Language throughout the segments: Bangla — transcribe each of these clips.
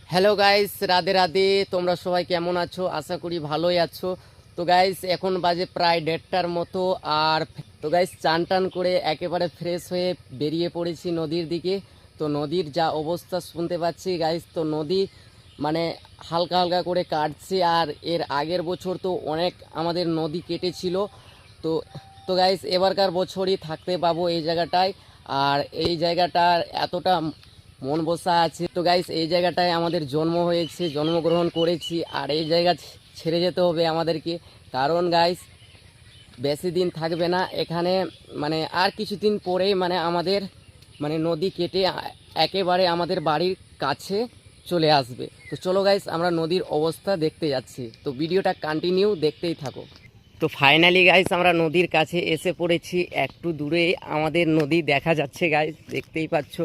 Hello guys, Radhe Radhe. তোমরা সবাই কেমন আছো? আশা করি ভালোই আছো। তো গাইস, এখন বাজে প্রায় 1:30টার মতো। আর তো গাইস, চান টান করে একেবারে ফ্রেশ হয়ে বেরিয়ে পড়েছি নদীর দিকে। তো নদীর যা অবস্থা শুনতে পাচ্ছি গাইস, তো নদী মানে হালকা হালকা করে কাটছে। আর এর আগের বছর তো অনেক আমাদের নদী কেটেছিল। তো তো গাইস, এবারকার বছরই থাকতে পাবো এই জায়গাটায়। আর এই জায়গাটার এতটা মন বসা আছে। তো গাইস, এই জায়গাটায় আমাদের জন্ম হয়েছে, জন্মগ্রহণ করেছি। আর এই জায়গা ছেড়ে যেতে হবে আমাদেরকে, কারণ গাইস বেশি দিন থাকবে না এখানে। মানে আর কিছুদিন পরেই আমাদের নদী কেটে একেবারে আমাদের বাড়ির কাছে চলে আসবে। তো চলো গাইস, আমরা নদীর অবস্থা দেখতে যাচ্ছি। তো ভিডিওটা কন্টিনিউ দেখতেই থাকো। তো ফাইনালি গাইস, আমরা নদীর কাছে এসে পড়েছি। একটু দূরে আমাদের নদী দেখা যাচ্ছে গাইস, দেখতেই পাচ্ছ।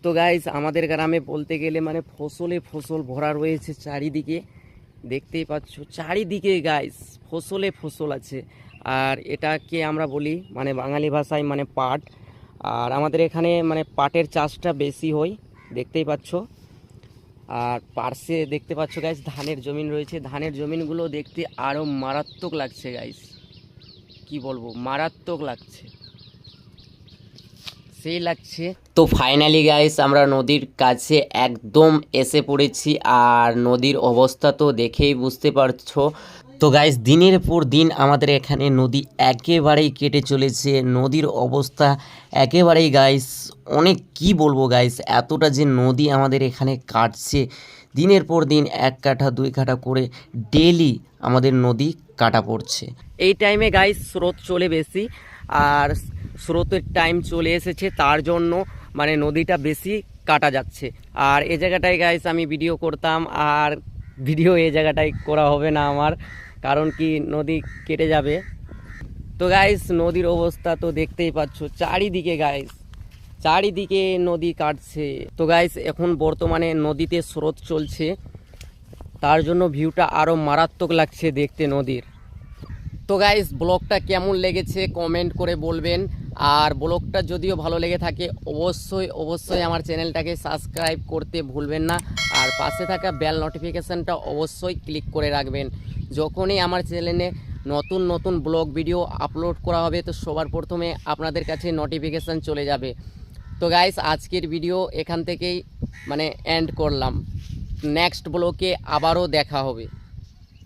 তো গাইস, আমাদের গ্রামে বলতে গেলে ফসলে ফসল ভরা রয়েছে চারিদিকে, দেখতেই পাচ্ছ। চারিদিকে গাইস ফসলে ফসল আছে। আর এটাকে আমরা বলি বাঙালি ভাষায় পাট। আর আমাদের এখানে পাটের চাষটা বেশি হয়, দেখতেই পাচ্ছ। আর পার্শ্বে দেখতে পাচ্ছ গাইস ধানের জমিন রয়েছে। ধানের জমিনগুলো দেখতে আরও মারাত্মক লাগছে গাইস, কি বলবো, মারাত্মক লাগছে, সেই লাগছে। তো ফাইনালি গাইস, আমরা নদীর কাছে একদম এসে পড়েছি। আর নদীর অবস্থা তো দেখেই বুঝতে পারছো। তো গাইস, দিনের পর দিন আমাদের এখানে নদী একেবারেই কেটে চলেছে। নদীর অবস্থা একেবারেই গাইস অনেক, কি বলবো গাইস, এতটা যে নদী আমাদের এখানে কাটছে দিনের পর দিন, 1 কাঠা 2 কাঠা করে ডেলি আমাদের নদী কাটা পড়ছে। এই টাইমে গাইস স্রোত চলে বেশি। আর স্রোতের টাইম চলে এসেছে, তার জন্য নদীটা বেশি কাটা যাচ্ছে। আর এই জায়গাটায় গাইস আমি ভিডিও করতাম, আর ভিডিও এই জায়গাটায় করা হবে না আমার, কারণ কি নদী কেটে যাবে। তো গাইস, নদীর অবস্থা তো দেখতেই পাচ্ছ, চারিদিকে গাইস, চারিদিকে নদী কাটছে। তো গাইস, এখন বর্তমানে নদীতে স্রোত চলছে, তার জন্য ভিউটা আরও মারাত্মক লাগছে দেখতে নদীর। তো গাইস, ব্লগটা কেমন লেগেছে কমেন্ট করে বলবেন। আর ব্লগটা যদিও ভালো লেগে থাকে, অবশ্যই অবশ্যই আমার চ্যানেলটাকে সাবস্ক্রাইব করতে ভুলবেন না। আর পাশে থাকা বেল নোটিফিকেশানটা অবশ্যই ক্লিক করে রাখবেন। যখনই আমার চ্যানেলে নতুন নতুন ব্লগ ভিডিও আপলোড করা হবে, তো সবার প্রথমে আপনাদের কাছে নোটিফিকেশান চলে যাবে। তো গাইস, আজকের ভিডিও এখান থেকেই এন্ড করলাম। নেক্সট ব্লগে আবারও দেখা হবে।